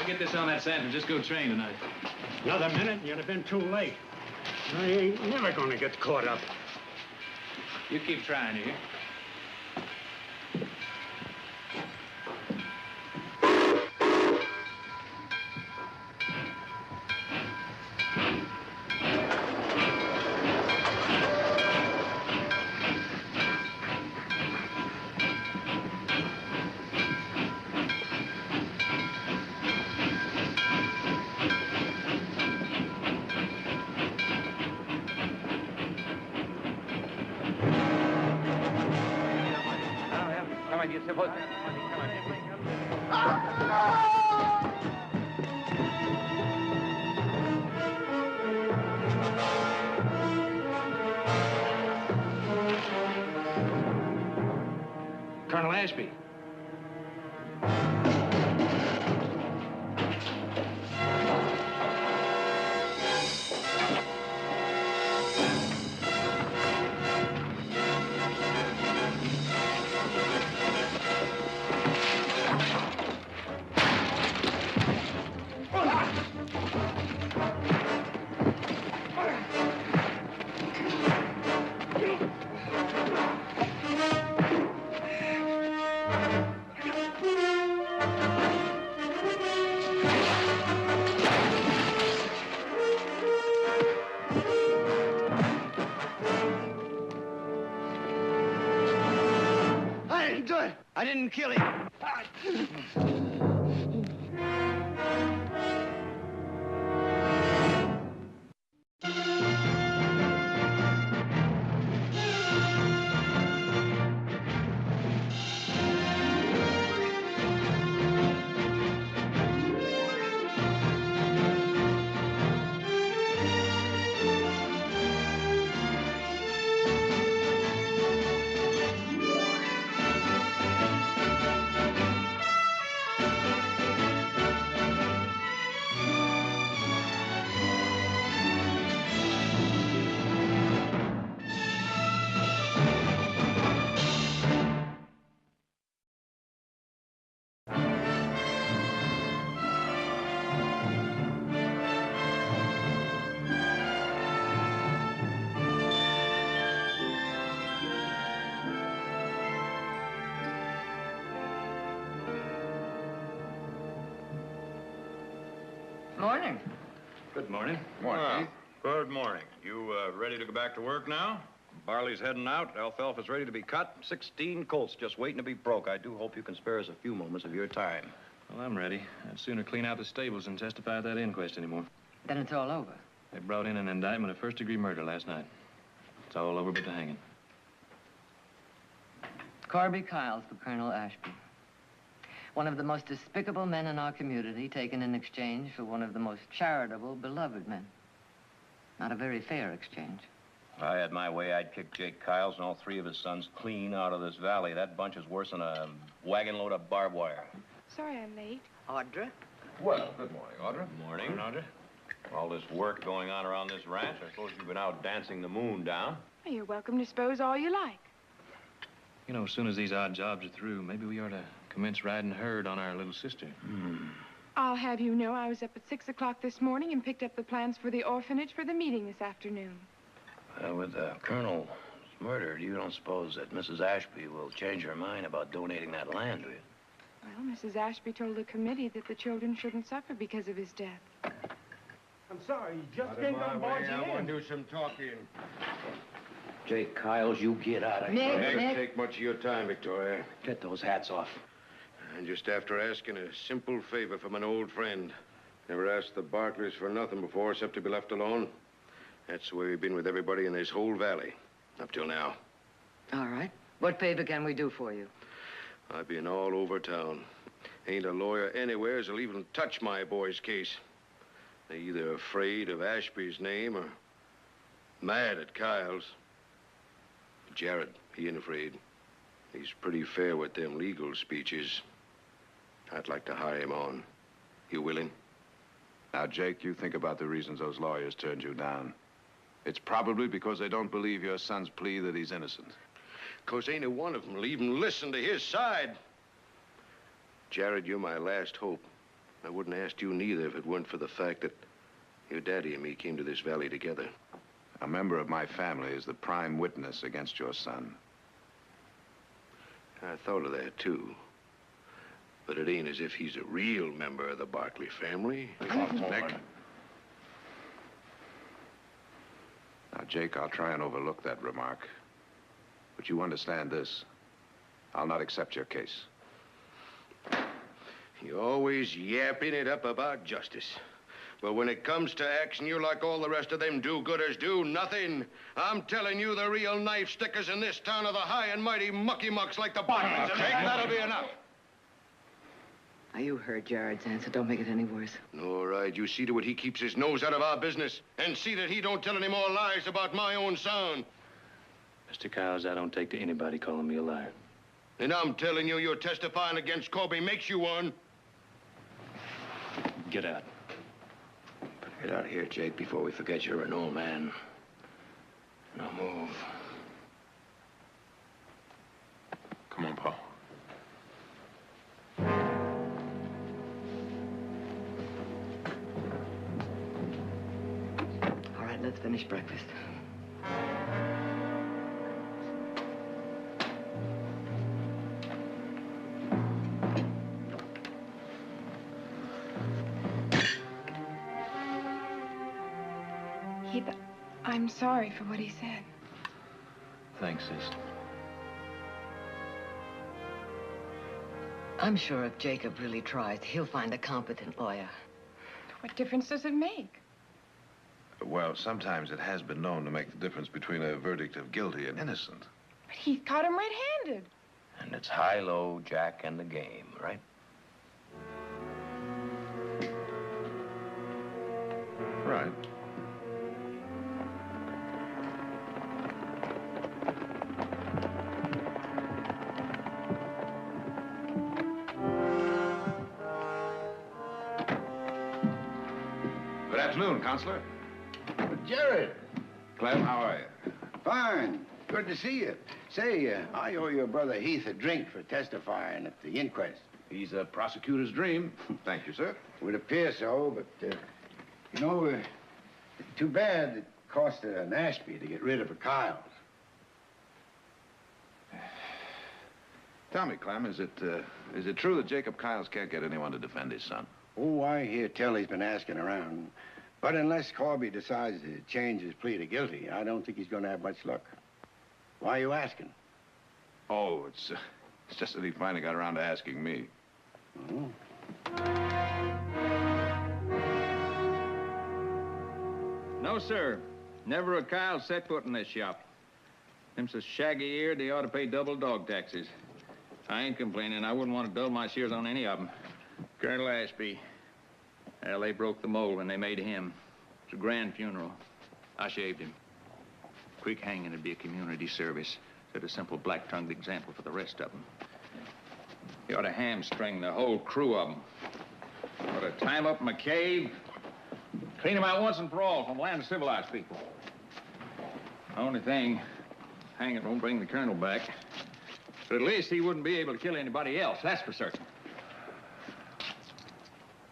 get this on that San Francisco train tonight. Another minute and you'd have been too late. I ain't never gonna get caught up. You keep trying, you hear? Colonel Ashby. I didn't kill him. Morning. Good morning. Morning. Good morning. You ready to go back to work now? Barley's heading out. Alfalfa's ready to be cut. 16 colts just waiting to be broke. I do hope you can spare us a few moments of your time. Well, I'm ready. I'd sooner clean out the stables than testify at that inquest anymore. Then it's all over. They brought in an indictment of first-degree murder last night. It's all over but the hanging. Corby Kyles for Colonel Ashby. One of the most despicable men in our community, taken in exchange for one of the most charitable, beloved men. Not a very fair exchange. If I had my way, I'd kick Jake Kyles and all three of his sons clean out of this valley. That bunch is worse than a wagon load of barbed wire. Sorry I'm late. Audra? Well, good morning, Audra. Good morning. Audra. All this work going on around this ranch, I suppose you've been out dancing the moon down. Well, you're welcome to suppose all you like. You know, as soon as these odd jobs are through, maybe we ought to commence riding herd on our little sister. I'll have you know I was up at 6 o'clock this morning and picked up the plans for the orphanage for the meeting this afternoon. With Colonel's murdered, you don't suppose that Mrs. Ashby will change her mind about donating that land, do you? Well, Mrs. Ashby told the committee that the children shouldn't suffer because of his death. I'm sorry, you just can't go barging in. I want to do some talking. Jake Kyles, you get out of here. Nick, Don't take much of your time, Victoria. Get those hats off. And just after asking a simple favor from an old friend. Never asked the Barkleys for nothing before except to be left alone. That's the way we've been with everybody in this whole valley. Up till now. All right. What favor can we do for you? I've been all over town. Ain't a lawyer anywhere who'll even touch my boy's case. They're either afraid of Ashby's name or mad at Kyle's. Jared, he ain't afraid. He's pretty fair with them legal speeches. I'd like to hire him on. You willing? Now, Jake, you think about the reasons those lawyers turned you down. It's probably because they don't believe your son's plea that he's innocent. 'Cause ain't a one of them will even listen to his side. Jared, you're my last hope. I wouldn't have asked you neither if it weren't for the fact that your daddy and me came to this valley together. A member of my family is the prime witness against your son. I thought of that, too. But it ain't as if he's a real member of the Barkley family. Nick. Now, Jake, I'll try and overlook that remark. But you understand this. I'll not accept your case. You're always yapping it up about justice. But when it comes to action, you're like all the rest of them do-gooders do nothing. I'm telling you, the real knife stickers in this town are the high and mighty mucky-mucks like the Bartlett's. Jake, that'll be enough. Now, you heard Jared's answer. Don't make it any worse. All right, you see to it he keeps his nose out of our business. And see that he don't tell any more lies about my own son. Mr. Cowles, I don't take to anybody calling me a liar. And I'm telling you, you're testifying against Colby makes you one. Get out. Get out of here, Jake, before we forget you're an old man. Now move. Come on, Paul. All right, let's finish breakfast. I'm sorry for what he said. Thanks, sis. I'm sure if Jacob really tries, he'll find a competent lawyer. What difference does it make? Well, sometimes it has been known to make the difference between a verdict of guilty and innocent. But he caught him red-handed. And it's high-low, Jack, and the game, right? Right. Good afternoon, Counselor. Jared. Clem, how are you? Fine. Good to see you. Say, I owe your brother Heath a drink for testifying at the inquest. He's a prosecutor's dream. Thank you, sir. Would appear so, but, you know, too bad it cost an Ashby to get rid of a Kyles. Tell me, Clem, is it true that Jacob Kyles can't get anyone to defend his son? Oh, I hear tell he's been asking around. But unless Corby decides to change his plea to guilty, I don't think he's going to have much luck. Why are you asking? Oh, it's just that he finally got around to asking me. Oh. No, sir. Never a Kyle set foot in this shop. Them so shaggy-eared, they ought to pay double dog taxes. I ain't complaining. I wouldn't want to dull my shears on any of them. Colonel Ashby. Well, they broke the mold when they made him. It was a grand funeral. I shaved him. Quick hanging would be a community service. Set a simple black-tongued example for the rest of them. You ought to hamstring the whole crew of them. Ought to tie 'em up in a cave, clean 'em out once and for all from the land of civilized people. The only thing, hanging won't bring the colonel back. But at least he wouldn't be able to kill anybody else, that's for certain.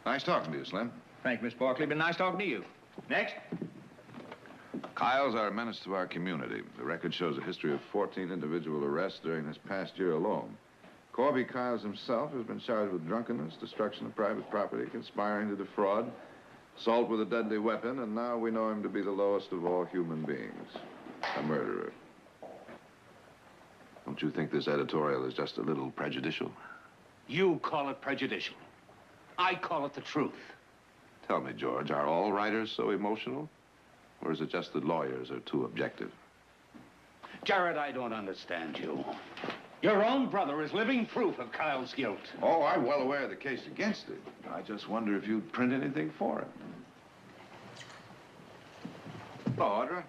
Nice talking to you, Slim. Thank you, Miss Barkley. Been nice talking to you. Next. Kyles are a menace to our community. The record shows a history of 14 individual arrests during this past year alone. Corby Kyles himself has been charged with drunkenness, destruction of private property, conspiring to defraud, assault with a deadly weapon, and now we know him to be the lowest of all human beings, a murderer. Don't you think this editorial is just a little prejudicial? You call it prejudicial. I call it the truth. Tell me, George, are all writers so emotional? Or is it just that lawyers are too objective? Jared, I don't understand you. Your own brother is living proof of Kyle's guilt. Oh, I'm well aware of the case against it. I just wonder if you'd print anything for it. Hello, Audra.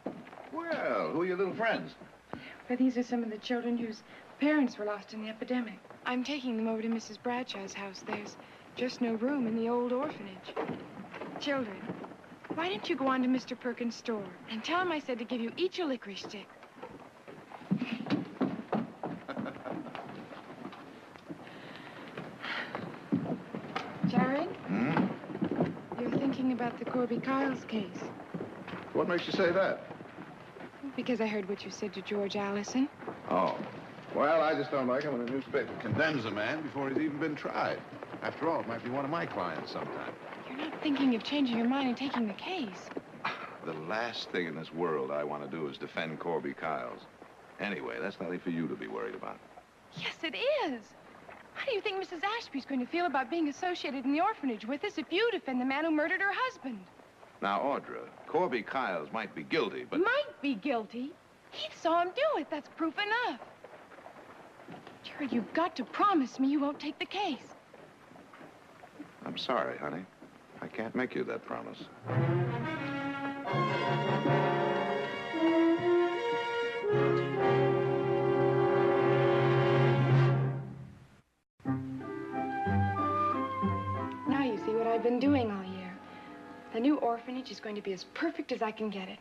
Well, who are your little friends? But these are some of the children whose parents were lost in the epidemic. I'm taking them over to Mrs. Bradshaw's house. There's just no room in the old orphanage. Children, why don't you go on to Mr. Perkins' store and tell him I said to give you each a licorice stick? Jared? Hmm? thinking about the Corby Kyles case. What makes you say that? Because I heard what you said to George Allison. Oh. Well, I just don't like it when a newspaper condemns a man before he's even been tried. After all, it might be one of my clients sometime. You're not thinking of changing your mind and taking the case. The last thing in this world I want to do is defend Corby Kyles. Anyway, that's nothing for you to be worried about. Yes, it is. How do you think Mrs. Ashby's going to feel about being associated in the orphanage with us if you defend the man who murdered her husband? Now, Audra, Corby Kyles might be guilty, but... Might be guilty? He saw him do it. That's proof enough. Jared, you've got to promise me you won't take the case. I'm sorry, honey. I can't make you that promise. Now you see what I've been doing all year. The new orphanage is going to be as perfect as I can get it.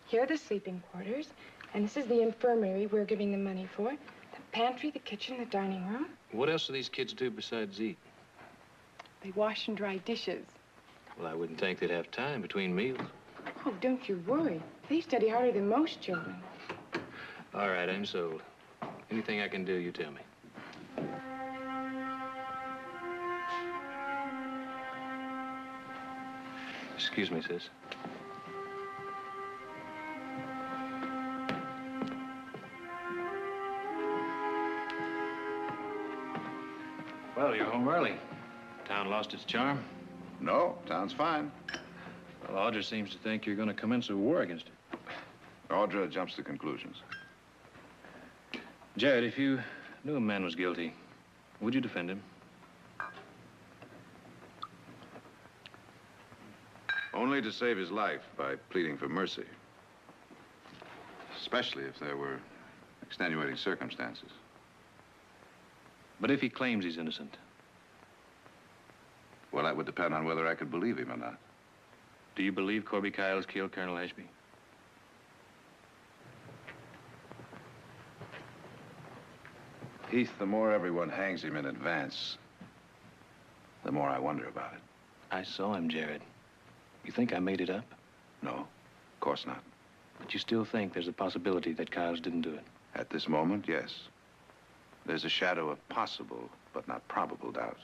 Here are the sleeping quarters, and this is the infirmary we're giving the money for. The pantry, the kitchen, the dining room. What else do these kids do besides eat? They wash and dry dishes. Well, I wouldn't think they'd have time between meals. Oh, don't you worry. They study harder than most children. All right, I'm sold. Anything I can do, you tell me. Excuse me, sis. Well, you're home early. Town lost its charm. No, town's fine. Well, Audra seems to think you're going to commence a war against her. Audra jumps to conclusions. Jared, if you knew a man was guilty, would you defend him? Only to save his life by pleading for mercy. Especially if there were extenuating circumstances. But if he claims he's innocent? Well, that would depend on whether I could believe him or not. Do you believe Corby Kyles killed Colonel Ashby? Heath, the more everyone hangs him in advance, the more I wonder about it. I saw him, Jared. You think I made it up? No, of course not. But you still think there's a possibility that Kyles didn't do it? At this moment, yes. There's a shadow of possible, but not probable doubt.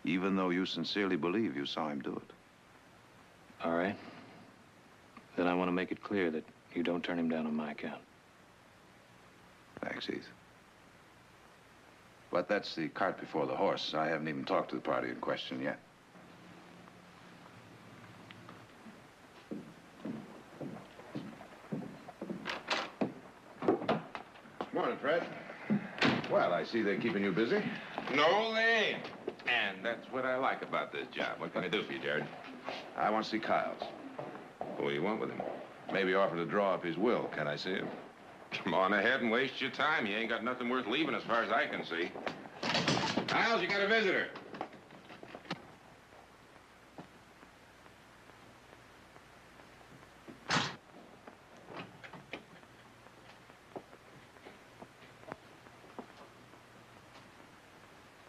Even though you sincerely believe you saw him do it. All right. Then I want to make it clear that you don't turn him down on my account. Thanks, Heath. But that's the cart before the horse. I haven't even talked to the party in question yet. Morning, Fred. Well, I see they're keeping you busy. No, they ain't. And that's what I like about this job. What can I do for you, Jared? I want to see Kyles. What do you want with him? Maybe offer to draw up his will. Can I see him? Come on ahead and waste your time. You ain't got nothing worth leaving as far as I can see. Kyles, you got a visitor.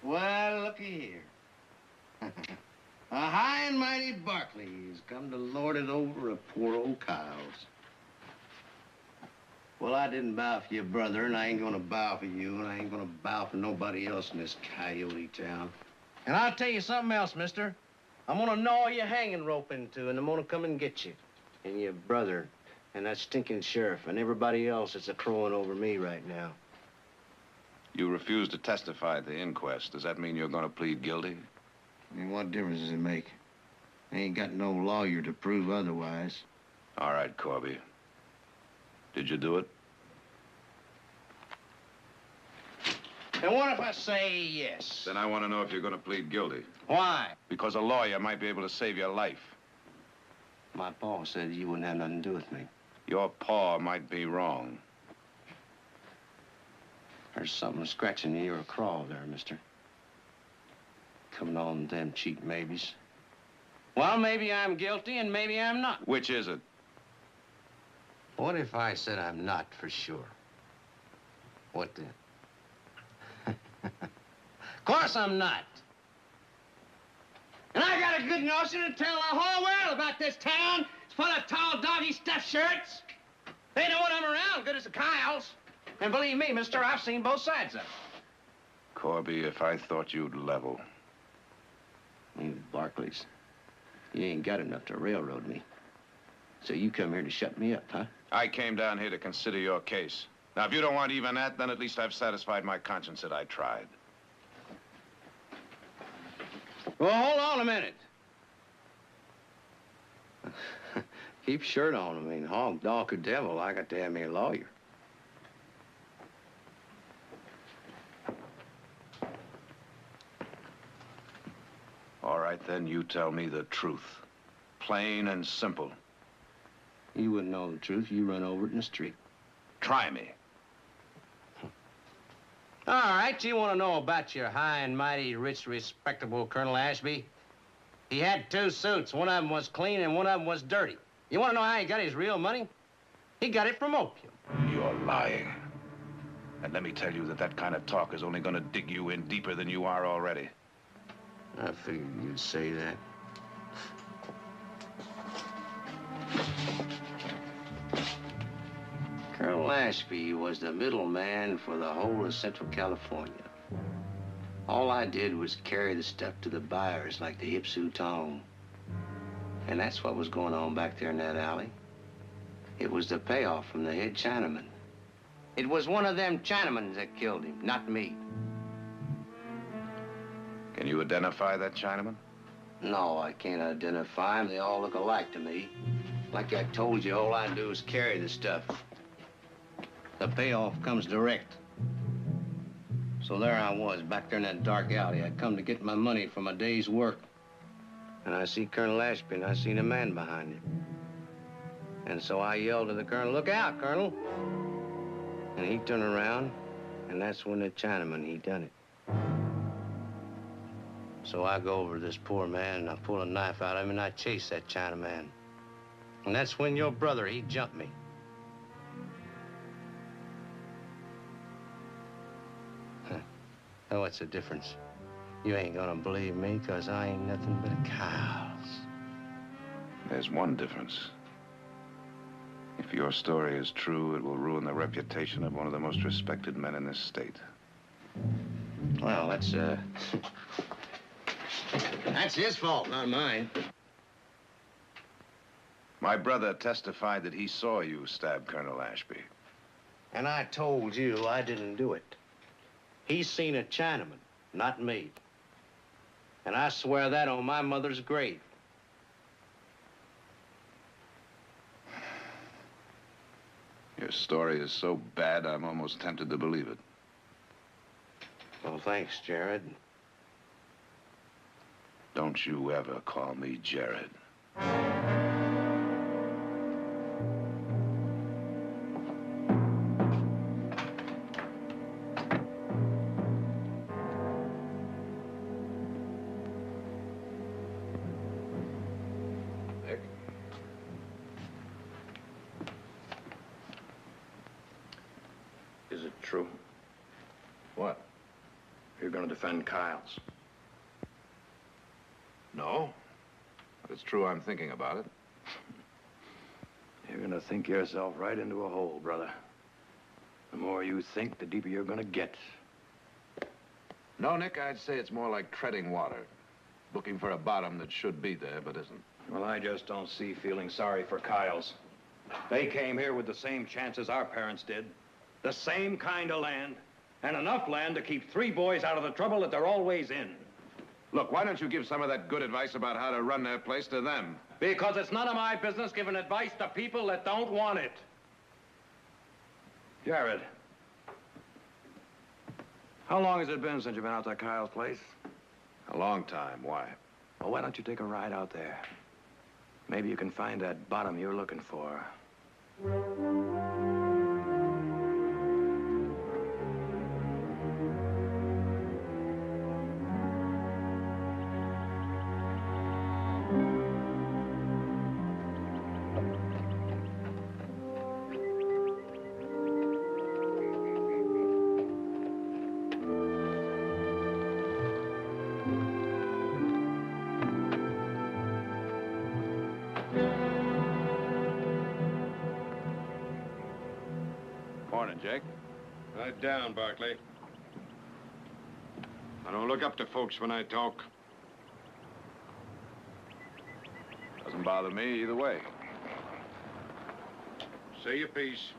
Well, looky here. A high and mighty Barkley has come to lord it over a poor old Kyles. Well, I didn't bow for your brother, and I ain't gonna bow for you, and I ain't gonna bow for nobody else in this coyote town. And I'll tell you something else, mister. I'm gonna gnaw your hanging rope into, and I'm gonna come and get you. And your brother, and that stinking sheriff, and everybody else that's a-crowing over me right now. You refuse to testify at the inquest. Does that mean you're going to plead guilty? I mean, what difference does it make? I ain't got no lawyer to prove otherwise. All right, Corby. Did you do it? And what if I say yes? Then I want to know if you're going to plead guilty. Why? Because a lawyer might be able to save your life. My pa said you wouldn't have nothing to do with me. Your paw might be wrong. There's something scratching the ear of crawl there, mister. Coming on them cheap maybes. Well, maybe I'm guilty and maybe I'm not. Which is it? What if I said I'm not for sure? What then? Of course I'm not. And I I got a good notion to tell the whole world about this town. It's full of tall, doggy stuffed shirts. They know when I'm around, good as the Kyles. And believe me, mister, I've seen both sides of it. Corby, if I thought you'd level. You Barclays, you ain't got enough to railroad me. So you come here to shut me up, huh? I came down here to consider your case. Now, if you don't want even that, then at least I've satisfied my conscience that I tried. Well, hold on a minute. Keep shirt on. I mean, hog, dog, or devil, I got to have me a lawyer. All right, then, you tell me the truth. Plain and simple. You wouldn't know the truth. You run over it in the street. Try me. All right, you want to know about your high and mighty, rich, respectable Colonel Ashby? He had 2 suits. One of them was clean and one of them was dirty. You want to know how he got his real money? He got it from opium. You're lying. And let me tell you that that kind of talk is only going to dig you in deeper than you are already. I figured you'd say that. Colonel Ashby was the middleman for the whole of Central California. All I did was carry the stuff to the buyers like the Ipsu Tong. And that's what was going on back there in that alley. It was the payoff from the head Chinaman. It was one of them Chinamans that killed him, not me. Can you identify that Chinaman? No, I can't identify them. They all look alike to me. Like I told you, all I do is carry the stuff. The payoff comes direct. So there I was, back there in that dark alley. I'd come to get my money for my day's work. And I see Colonel Ashby, and I seen a man behind him. And so I yelled to the Colonel, "Look out, Colonel!" And he turned around, and that's when the Chinaman, he done it. So I go over to this poor man, and I pull a knife out of him, and I chase that Chinaman. And that's when your brother, he jumped me. Oh, what's the difference? You ain't gonna believe me, 'cause I ain't nothing but a Kyles. There's one difference. If your story is true, it will ruin the reputation of one of the most respected men in this state. Well, that's his fault, not mine. My brother testified that he saw you stab Colonel Ashby. And I told you I didn't do it. He's seen a Chinaman, not me. And I swear that on my mother's grave. Your story is so bad, I'm almost tempted to believe it. Well, thanks, Jared. Don't you ever call me Jared. Is it true? What? You're gonna defend Kyles? No. But it's true I'm thinking about it. You're gonna think yourself right into a hole, brother. The more you think, the deeper you're gonna get. No, Nick, I'd say it's more like treading water. Looking for a bottom that should be there, but isn't. Well, I just don't see feeling sorry for Kyles. They came here with the same chances our parents did. The same kind of land, and enough land to keep 3 boys out of the trouble that they're always in. Look, why don't you give some of that good advice about how to run their place to them? Because it's none of my business giving advice to people that don't want it. Jared, how long has it been since you've been out to Kyle's place? A long time. Why? Well, why don't you take a ride out there? Maybe you can find that bottom you're looking for. Morning, Jake. Right down, Barkley. I don't look up to folks when I talk. Doesn't bother me either way. Say your piece.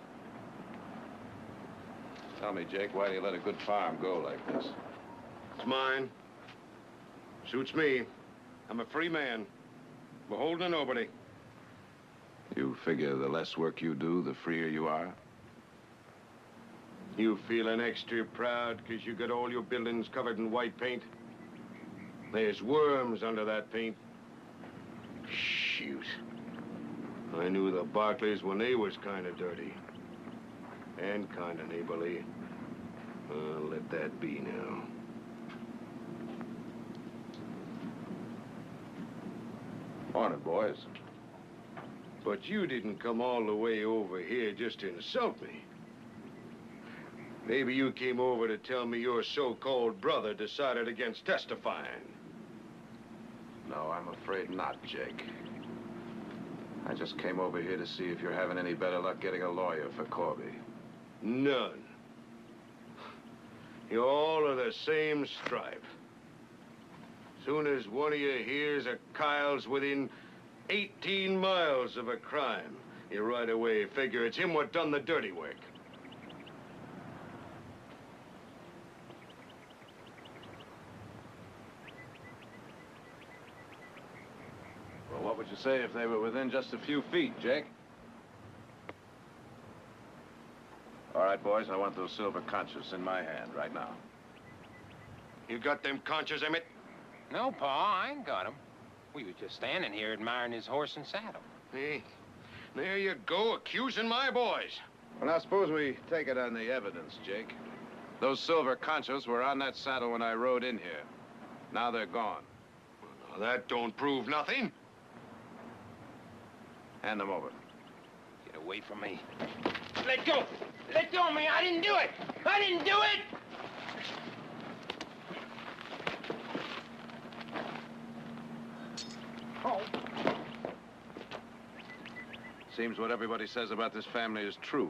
Tell me, Jake, why do you let a good farm go like this? It's mine. Suits me. I'm a free man. Beholden to nobody. You figure the less work you do, the freer you are? You feeling extra proud because you got all your buildings covered in white paint? There's worms under that paint. Shoot. I knew the Barkleys when they was kind of dirty. And kind of neighborly. Let that be now. Morning, boys. But you didn't come all the way over here just to insult me. Maybe you came over to tell me your so-called brother decided against testifying. No, I'm afraid not, Jake. I just came over here to see if you're having any better luck getting a lawyer for Corby. None. You all are the same stripe. Soon as one of you hears a Kyle's within 18 miles of a crime, you right away figure it's him what done the dirty work. Well, what would you say if they were within just a few feet, Jake? All right, boys, I want those silver conchas in my hand right now. You got them conchas, Emmett? No, Pa, I ain't got him. We was just standing here admiring his horse and saddle. Hey, there you go, accusing my boys. Well, now, suppose we take it on the evidence, Jake. Those silver conchas were on that saddle when I rode in here. Now they're gone. Well, now, that don't prove nothing. Hand them over. Get away from me. Let go! Let go of me! I didn't do it! I didn't do it! Oh. Seems what everybody says about this family is true.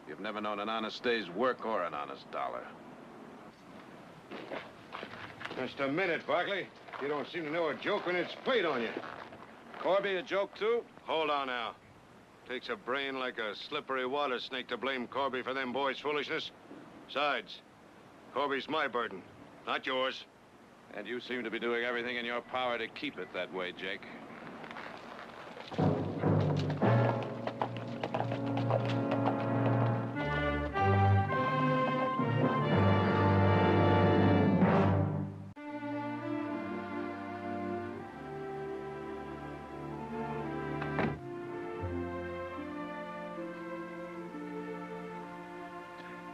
You've never known an honest day's work or an honest dollar. Just a minute, Barkley. You don't seem to know a joke when it's played on you. Corby, a joke, too? Hold on now. Takes a brain like a slippery water snake to blame Corby for them boys' foolishness. Besides, Corby's my burden, not yours. And you seem to be doing everything in your power to keep it that way, Jake.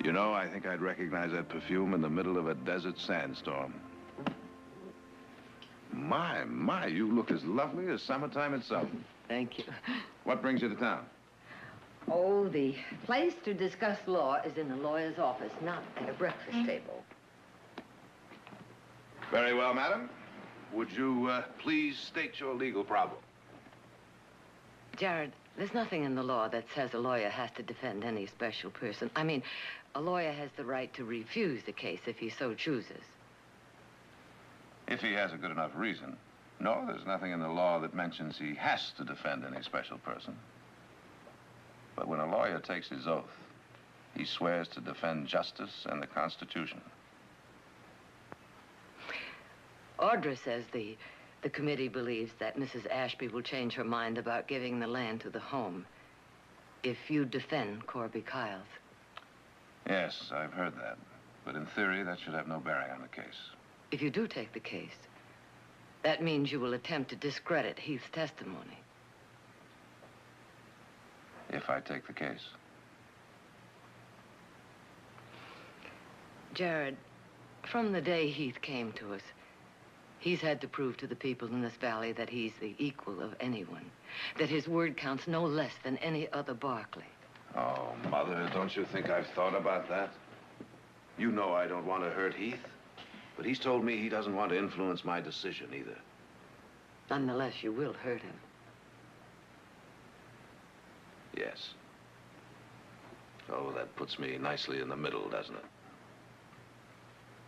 You know, I think I'd recognize that perfume in the middle of a desert sandstorm. My, you look as lovely as summertime itself. Thank you. What brings you to town? Oh, the place to discuss law is in the lawyer's office, not at a breakfast table. Very well, madam. Would you please state your legal problem? Jared, there's nothing in the law that says a lawyer has to defend any special person. I mean, a lawyer has the right to refuse the case if he so chooses. If he has a good enough reason. No, there's nothing in the law that mentions he has to defend any special person. But when a lawyer takes his oath, he swears to defend justice and the Constitution. Audra says the committee believes that Mrs. Ashby will change her mind about giving the land to the home if you defend Corby Kyles. Yes, I've heard that. But in theory, that should have no bearing on the case. If you do take the case, that means you will attempt to discredit Heath's testimony. If I take the case. Jared, from the day Heath came to us, he's had to prove to the people in this valley that he's the equal of anyone, that his word counts no less than any other Barkley. Oh, Mother, don't you think I've thought about that? You know I don't want to hurt Heath, but he's told me he doesn't want to influence my decision either. Nonetheless, you will hurt him. Yes. Oh, that puts me nicely in the middle, doesn't it?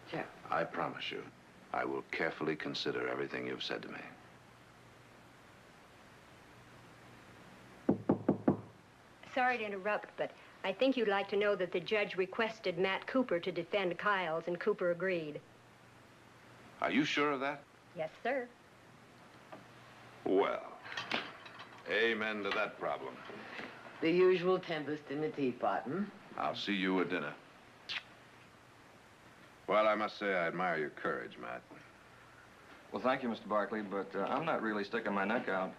Sure. I promise you, I will carefully consider everything you've said to me. Sorry to interrupt, but I think you'd like to know that the judge requested Matt Cooper to defend Kyles, and Cooper agreed. Are you sure of that? Yes, sir. Well, amen to that problem. The usual tempest in the teapot, hmm? I'll see you at dinner. Well, I must say I admire your courage, Matt. Well, thank you, Mr. Barkley, but I'm not really sticking my neck out.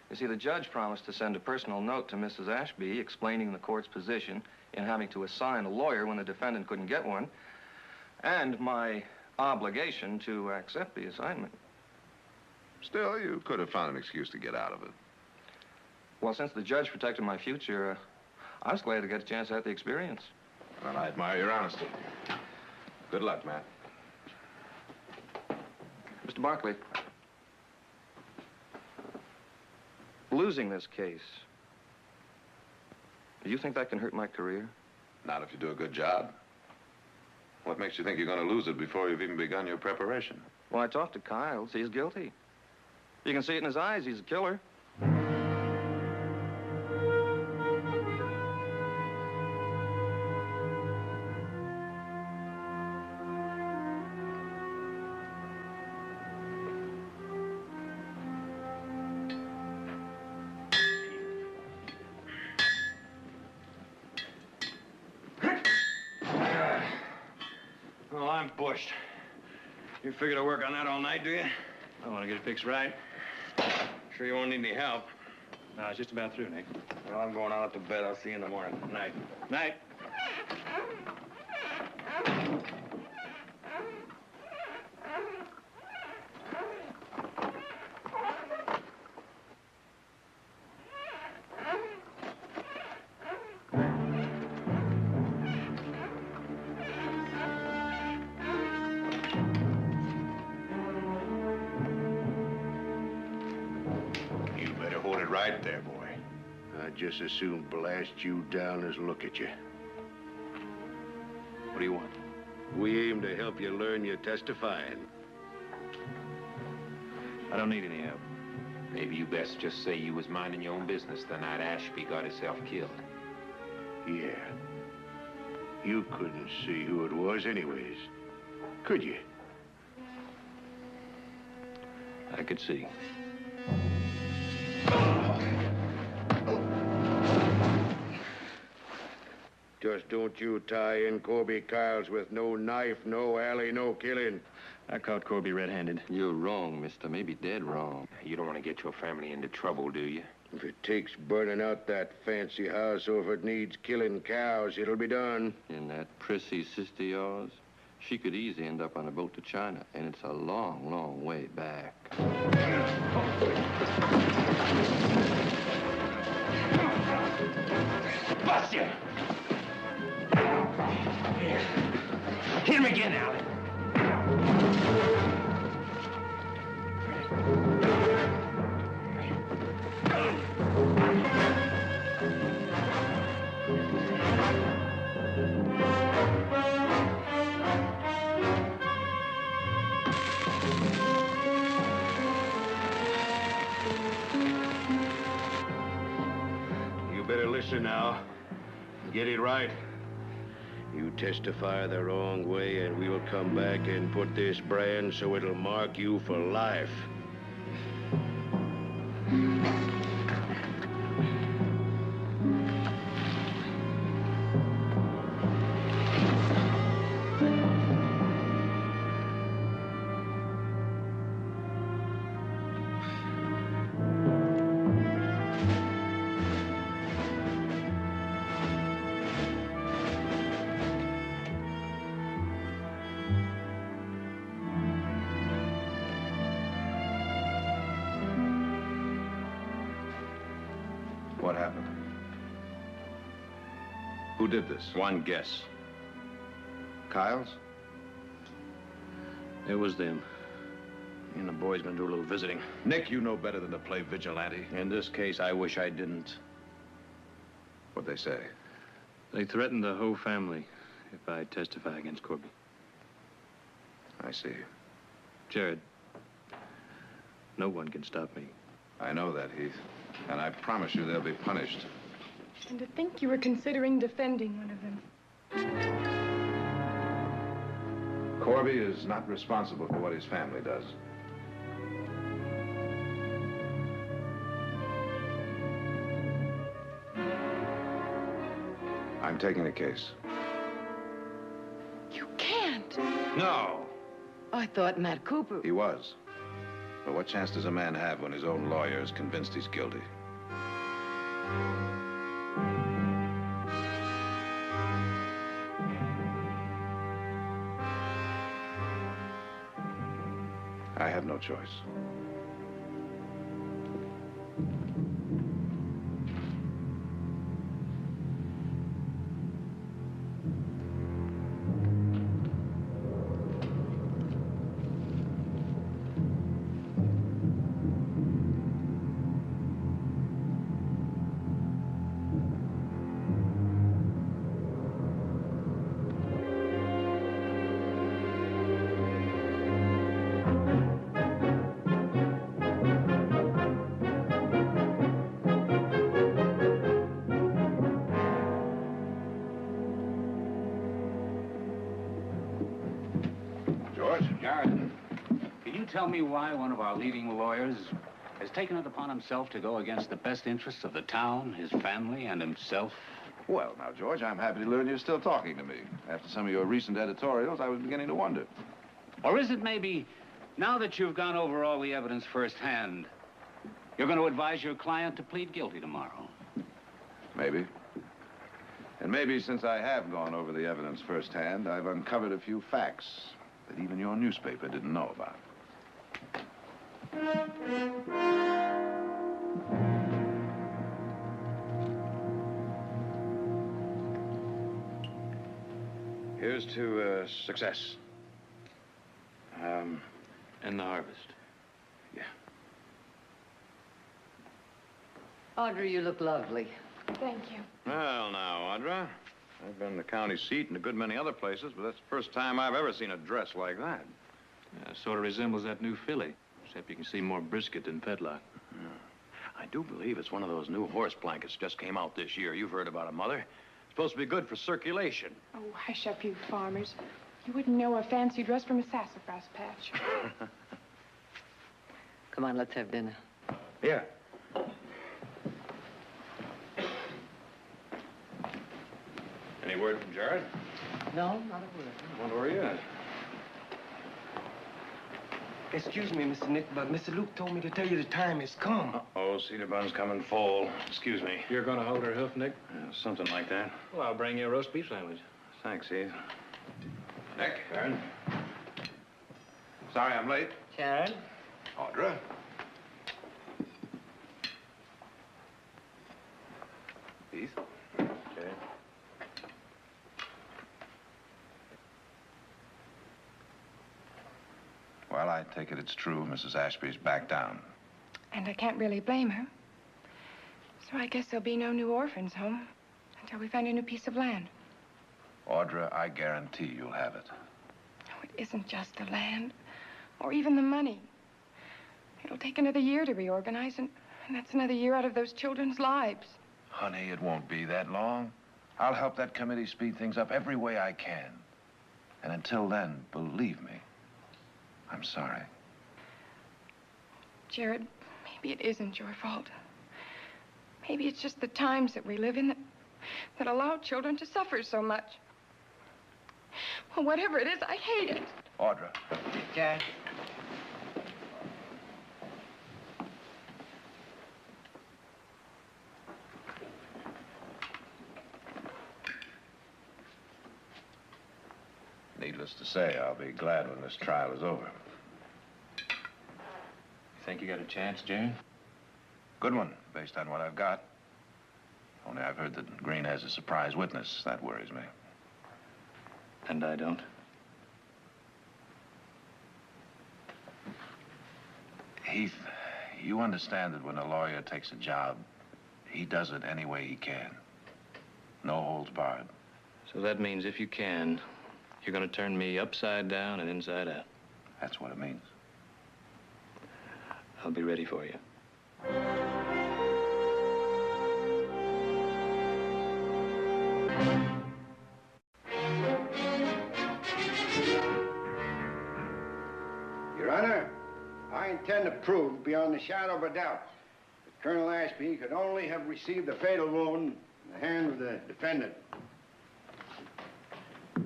You see, the judge promised to send a personal note to Mrs. Ashby explaining the court's position in having to assign a lawyer when the defendant couldn't get one, and my obligation to accept the assignment. Still, you could have found an excuse to get out of it. Well, since the judge protected my future, I was glad to get a chance at the experience. Well, I admire your honesty. Good luck, Matt. Mr. Barkley, losing this case, do you think that can hurt my career? Not if you do a good job. What makes you think you're going to lose it before you've even begun your preparation? Well, I talked to Kyles. He's guilty. You can see it in his eyes. He's a killer. Well, I'm bushed. You figure to work on that all night, do you? I want to get it fixed right. Sure you won't need any help. No, it's just about through, Nick. Well, I'm going out to bed. I'll see you in the morning. Night. Night. Right there, boy. I'd just as soon blast you down as look at you. What do you want? We aim to help you learn your testifying. I don't need any help. Maybe you best just say you was minding your own business the night Ashby got himself killed. Yeah. You couldn't see who it was anyways, could you? I could see. Just don't you tie in Corby Kyles with no knife, no alley, no killing. I caught Corby red-handed. You're wrong, mister. Maybe dead wrong. You don't want to get your family into trouble, do you? If it takes burning out that fancy house or if it needs killing cows, it'll be done. And that prissy sister of yours, she could easily end up on a boat to China, and it's a long, long way back. Bust you! Here. Hit him again, Allen. You better listen now. Get it right. You testify the wrong way, and we'll come back and put this brand so it'll mark you for life. What happened? Who did this? One guess. Kyles? It was them. Me and the boys gonna do a little visiting. Nick, you know better than to play vigilante. In this case, I wish I didn't. What'd they say? They threatened the whole family if I testify against Corby. I see. Jared, no one can stop me. I know that, Heath. And I promise you they'll be punished. And to think you were considering defending one of them. Corby is not responsible for what his family does. I'm taking the case. You can't. No. I thought Matt Cooper... He was. But what chance does a man have when his own lawyer is convinced he's guilty? I have no choice. Jared, can you tell me why one of our leading lawyers has taken it upon himself to go against the best interests of the town, his family, and himself? Well, now, George, I'm happy to learn you're still talking to me. After some of your recent editorials, I was beginning to wonder. Or is it maybe, now that you've gone over all the evidence firsthand, you're going to advise your client to plead guilty tomorrow? Maybe. And maybe since I have gone over the evidence firsthand, I've uncovered a few facts that even your newspaper didn't know about. Here's to success. And the harvest. Yeah. Audrey, you look lovely. Thank you. Well, now, Audra, I've been in the county seat and a good many other places, but that's the first time I've ever seen a dress like that. Yeah, sort of resembles that new filly, except you can see more brisket than fetlock. Yeah. I do believe it's one of those new horse blankets just came out this year. You've heard about it, Mother. It's supposed to be good for circulation. Oh, hush up, you farmers. You wouldn't know a fancy dress from a sassafras patch. Come on, let's have dinner. Yeah. Any word from Jared? No, not a word. I wonder where he is. Excuse me, Mr. Nick, but Mr. Luke told me to tell you the time has come. Uh-oh, Cedar Bun's coming full. Excuse me. You're going to hold her hoof, Nick? Something like that. Well, I'll bring you a roast beef sandwich. Thanks, Heath. Nick? Karen? Sorry I'm late. Sharon? Audra? Heath? Okay. Well, I take it it's true Mrs. Ashby's back down. And I can't really blame her. So I guess there'll be no new orphans home until we find a new piece of land. Audra, I guarantee you'll have it. Oh, it isn't just the land or even the money. It'll take another year to reorganize, and that's another year out of those children's lives. Honey, it won't be that long. I'll help that committee speed things up every way I can. And until then, believe me, I'm sorry. Jared, maybe it isn't your fault. Maybe it's just the times that we live in that allow children to suffer so much. Well, whatever it is, I hate it. Audra. Jared? Needless to say, I'll be glad when this trial is over. You think you got a chance, Jane? Good one, based on what I've got. Only I've heard that Green has a surprise witness. That worries me. And I don't. Heath, you understand that when a lawyer takes a job, he does it any way he can. No holds barred. So that means if you can, you're going to turn me upside down and inside out. That's what it means. I'll be ready for you. Your Honor, I intend to prove beyond the shadow of a doubt that Colonel Ashby could only have received a fatal wound in the hand of the defendant.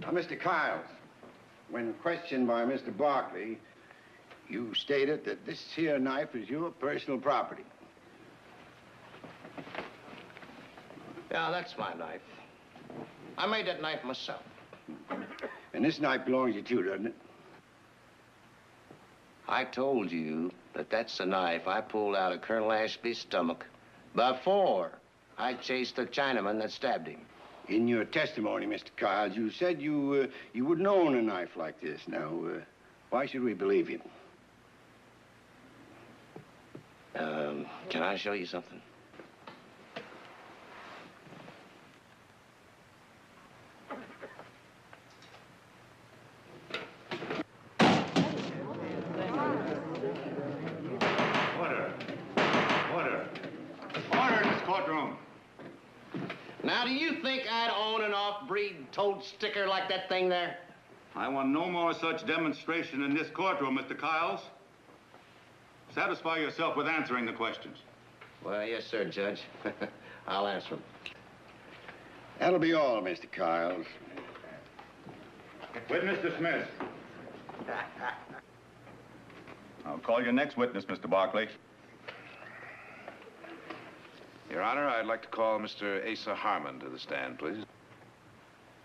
Now, Mr. Kiles, when questioned by Mr. Barkley, you stated that this here knife is your personal property. Yeah, that's my knife. I made that knife myself. And this knife belongs to you too, doesn't it? I told you that that's the knife I pulled out of Colonel Ashby's stomach before I chased the Chinaman that stabbed him. In your testimony, Mr. Kiles, you said you wouldn't own a knife like this. Now, why should we believe you? Can I show you something? Order. Order. Order in this courtroom. Now, do you think I'd own an off-breed toad sticker like that thing there? I want no more such demonstration in this courtroom, Mr. Kiles. Satisfy yourself with answering the questions. Well, yes, sir, Judge. I'll answer them. That'll be all, Mr. Kiles. Witness dismissed. I'll call your next witness, Mr. Barkley. Your Honor, I'd like to call Mr. Asa Harmon to the stand, please.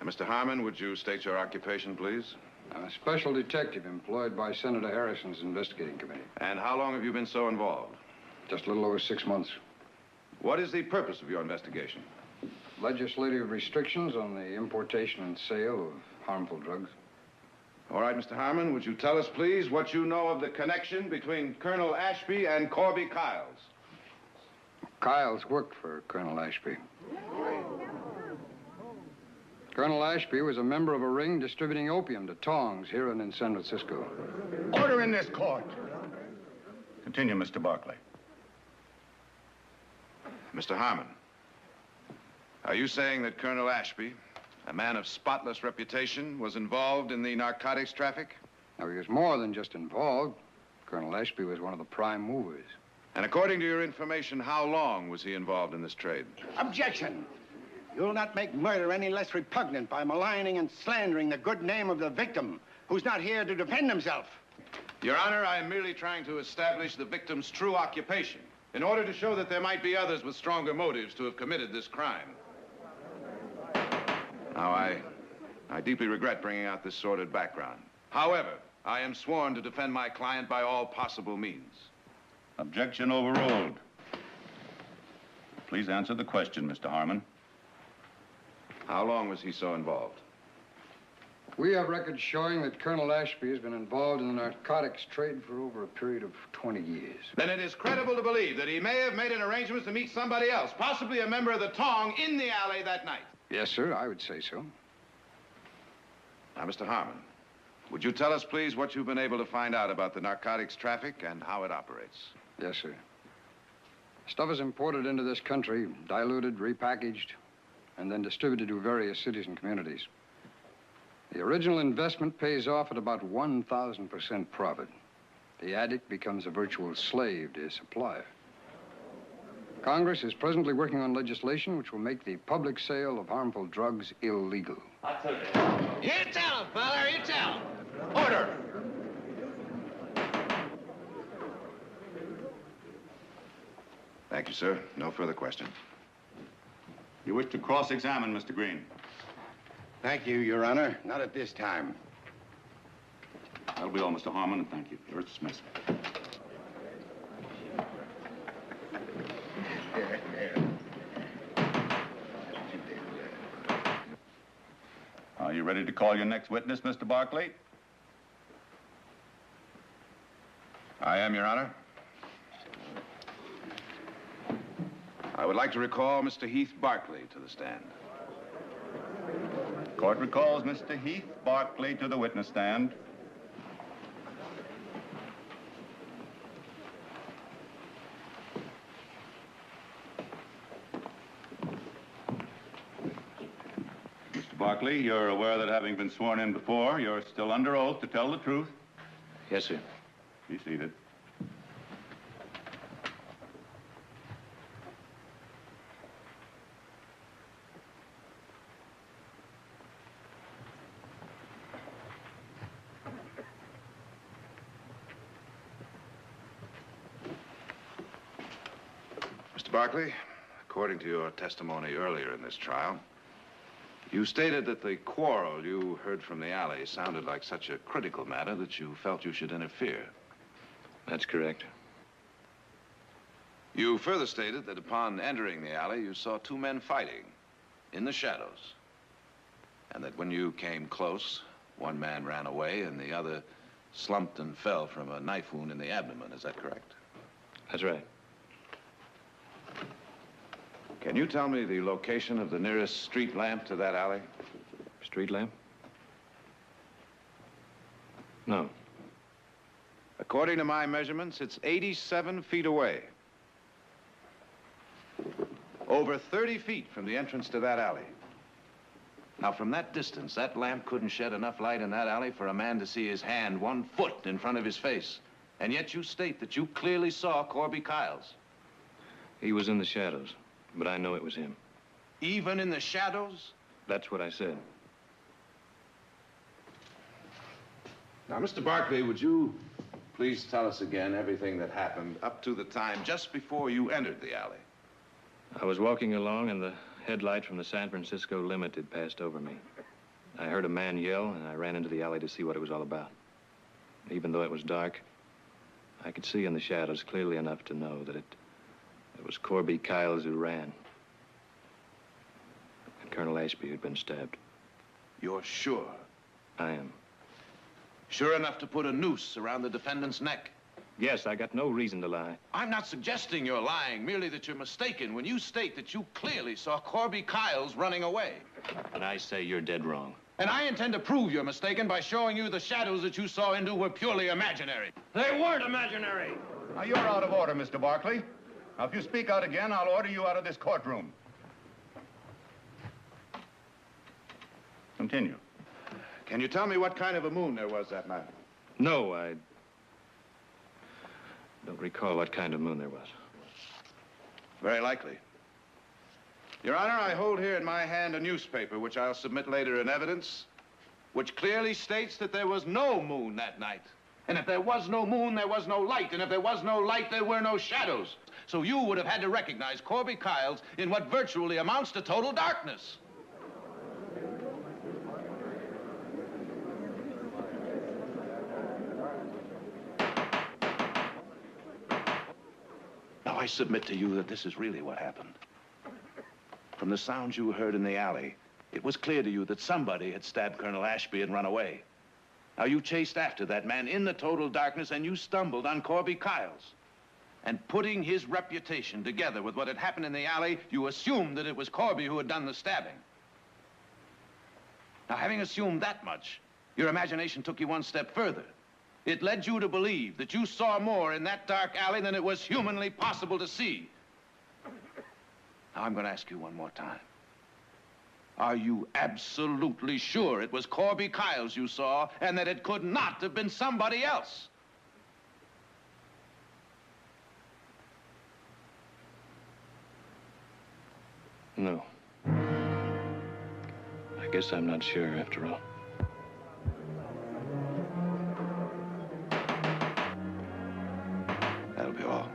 Mr. Harmon, would you state your occupation, please? I'm a special detective employed by Senator Harrison's investigating committee. And how long have you been so involved? Just a little over 6 months. What is the purpose of your investigation? Legislative restrictions on the importation and sale of harmful drugs. All right, Mr. Harmon, would you tell us, please, what you know of the connection between Colonel Ashby and Corby Kiles? Kiles worked for Colonel Ashby. Colonel Ashby was a member of a ring distributing opium to tongs here and in San Francisco. Order in this court. Continue, Mr. Barkley. Mr. Harmon, are you saying that Colonel Ashby, a man of spotless reputation, was involved in the narcotics traffic? Now, he was more than just involved. Colonel Ashby was one of the prime movers. And according to your information, how long was he involved in this trade? Objection! You'll not make murder any less repugnant by maligning and slandering the good name of the victim, who's not here to defend himself. Your Honor, I am merely trying to establish the victim's true occupation in order to show that there might be others with stronger motives to have committed this crime. Now, I deeply regret bringing out this sordid background. However, I am sworn to defend my client by all possible means. Objection overruled. Please answer the question, Mr. Harmon. How long was he so involved? We have records showing that Colonel Ashby has been involved in the narcotics trade for over a period of 20 years. Then it is credible to believe that he may have made an arrangement to meet somebody else, possibly a member of the Tong, in the alley that night. Yes, sir, I would say so. Now, Mr. Harmon, would you tell us, please, what you've been able to find out about the narcotics traffic and how it operates? Yes, sir. Stuff is imported into this country, diluted, repackaged, and then distributed to various cities and communities. The original investment pays off at about 1,000% profit. The addict becomes a virtual slave to his supplier. Congress is presently working on legislation which will make the public sale of harmful drugs illegal. You tell him, feller, you tell him. Order! Thank you, sir. No further questions. You wish to cross-examine Mr. Green? Thank you, Your Honor. Not at this time. That'll be all, Mr. Harmon, and thank you. You're dismissed. Are you ready to call your next witness, Mr. Barkley? I am, Your Honor. I would like to recall Mr. Heath Barkley to the stand. Court recalls Mr. Heath Barkley to the witness stand. Mr. Barkley, you're aware that having been sworn in before, you're still under oath to tell the truth? Yes, sir. Be seated. Mr. Barkley, according to your testimony earlier in this trial, you stated that the quarrel you heard from the alley sounded like such a critical matter that you felt you should interfere. That's correct. You further stated that upon entering the alley, you saw two men fighting in the shadows, and that when you came close, one man ran away and the other slumped and fell from a knife wound in the abdomen. Is that correct? That's right. Can you tell me the location of the nearest street lamp to that alley? Street lamp? No. According to my measurements, it's 87 feet away. Over 30 feet from the entrance to that alley. Now, from that distance, that lamp couldn't shed enough light in that alley for a man to see his hand 1 foot in front of his face. And yet you state that you clearly saw Corby Kiles. He was in the shadows, but I know it was him. Even in the shadows? That's what I said. Now, Mr. Barkley, would you please tell us again everything that happened up to the time just before you entered the alley? I was walking along and the headlight from the San Francisco Limited passed over me. I heard a man yell and I ran into the alley to see what it was all about. Even though it was dark, I could see in the shadows clearly enough to know that it was Corby Kiles who ran. And Colonel Ashby who'd been stabbed. You're sure? I am. Sure enough to put a noose around the defendant's neck? Yes, I got no reason to lie. I'm not suggesting you're lying, merely that you're mistaken when you state that you clearly saw Corby Kiles running away. And I say you're dead wrong. And I intend to prove you're mistaken by showing you the shadows that you saw into were purely imaginary. They weren't imaginary. Now, you're out of order, Mr. Barkley. Now, if you speak out again, I'll order you out of this courtroom. Continue. Can you tell me what kind of a moon there was that night? No, I don't recall what kind of moon there was. Very likely. Your Honor, I hold here in my hand a newspaper, which I'll submit later in evidence, which clearly states that there was no moon that night. And if there was no moon, there was no light. And if there was no light, there were no shadows. So you would have had to recognize Corby Kiles in what virtually amounts to total darkness. Now, I submit to you that this is really what happened. From the sounds you heard in the alley, it was clear to you that somebody had stabbed Colonel Ashby and run away. Now, you chased after that man in the total darkness, and you stumbled on Corby Kiles. And putting his reputation together with what had happened in the alley, you assumed that it was Corby who had done the stabbing. Now, having assumed that much, your imagination took you one step further. It led you to believe that you saw more in that dark alley than it was humanly possible to see. Now, I'm going to ask you one more time. Are you absolutely sure it was Corby Kiles you saw and that it could not have been somebody else? No. I guess I'm not sure after all. That'll be all.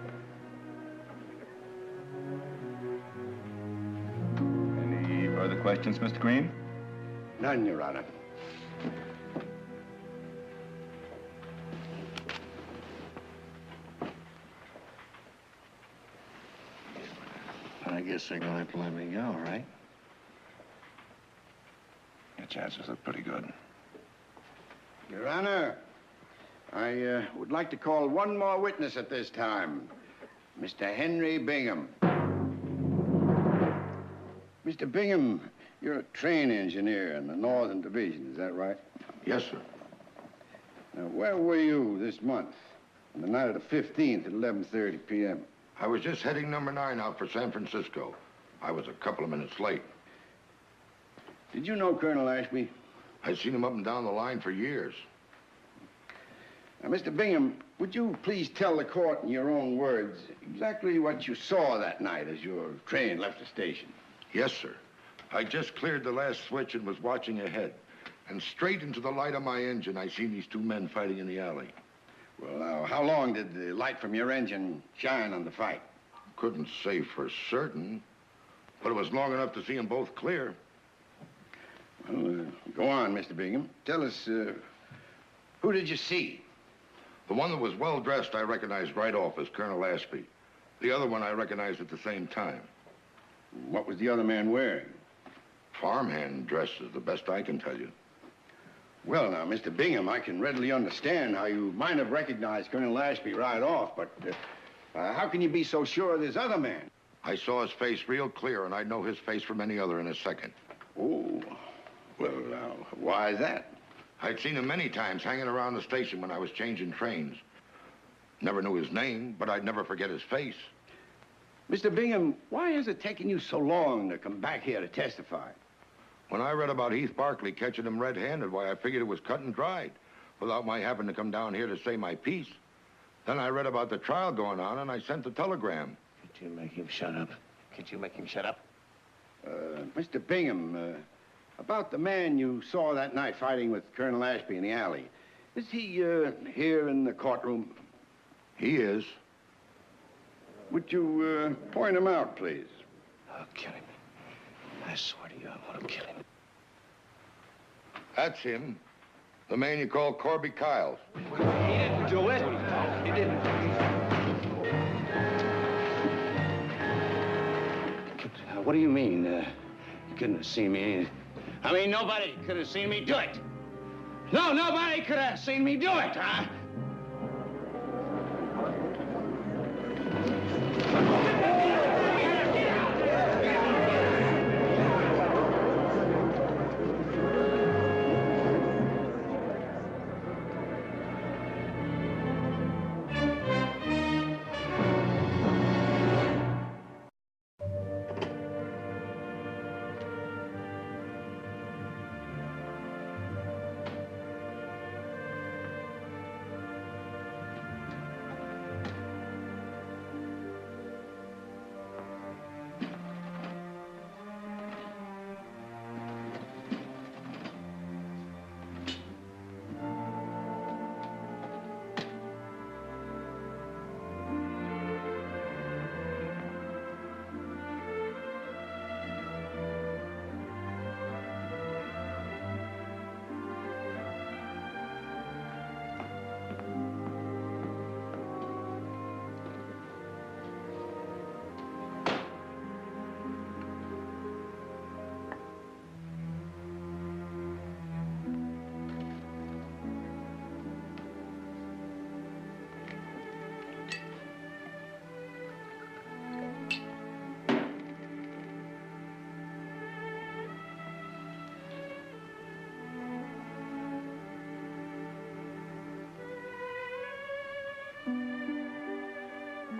Any further questions, Mr. Green? None, Your Honor. I guess they're gonna have to let me go, right? Your chances look pretty good. Your Honor, I would like to call one more witness at this time. Mr. Henry Bingham. Mr. Bingham, You're a train engineer in the Northern Division, is that right? Yes, sir. Now, where were you this month? On the night of the 15th at 11:30 p.m.? I was just heading number 9 out for San Francisco. I was a couple of minutes late. Did you know Colonel Ashby? I'd seen him up and down the line for years. Now, Mr. Bingham, would you please tell the court in your own words exactly what you saw that night as your train left the station? Yes, sir. I just cleared the last switch and was watching ahead. And straight into the light of my engine, I seen these two men fighting in the alley. Well, now, how long did the light from your engine shine on the fight? Couldn't say for certain, but it was long enough to see them both clear. Well, go on, Mr. Bingham. Tell us, who did you see? The one that was well-dressed I recognized right off as Colonel Ashby. The other one I recognized at the same time. What was the other man wearing? Farmhand dress is the best I can tell you. Well, now, Mr. Bingham, I can readily understand how you might have recognized Colonel Ashby right off, but how can you be so sure of this other man? I saw his face real clear, and I'd know his face from any other in a second. Oh, well, now, why is that? I'd seen him many times hanging around the station when I was changing trains. Never knew his name, but I'd never forget his face. Mr. Bingham, why is it taking you so long to come back here to testify? When I read about Heath Barkley catching him red-handed, why, I figured it was cut and dried, without my having to come down here to say my piece. Then I read about the trial going on, and I sent the telegram. Could you make him shut up? Could you make him shut up? Mr. Bingham, about the man you saw that night fighting with Colonel Ashby in the alley. Is he, here in the courtroom? He is. Would you, point him out, please? I'll kill him. I swear to you, I want to kill him. That's him. The man you call Corby Kyles. He didn't do it. He didn't. What do you mean? You couldn't have seen me? I mean, nobody could have seen me do it. No, nobody could have seen me do it, huh?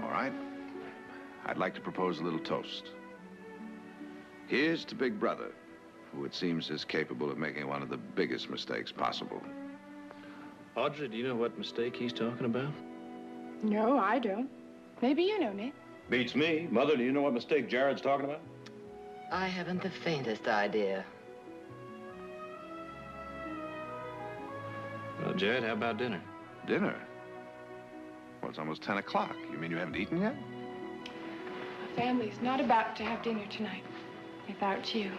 All right. I'd like to propose a little toast. Here's to Big Brother, who it seems is capable of making one of the biggest mistakes possible. Audrey, do you know what mistake he's talking about? No, I don't. Maybe you know, Nick. Beats me. Mother, do you know what mistake Jared's talking about? I haven't the faintest idea. Well, Jared, how about dinner? Dinner? Well, it's almost 10 o'clock. You mean you haven't eaten yet? The family's not about to have dinner tonight without you.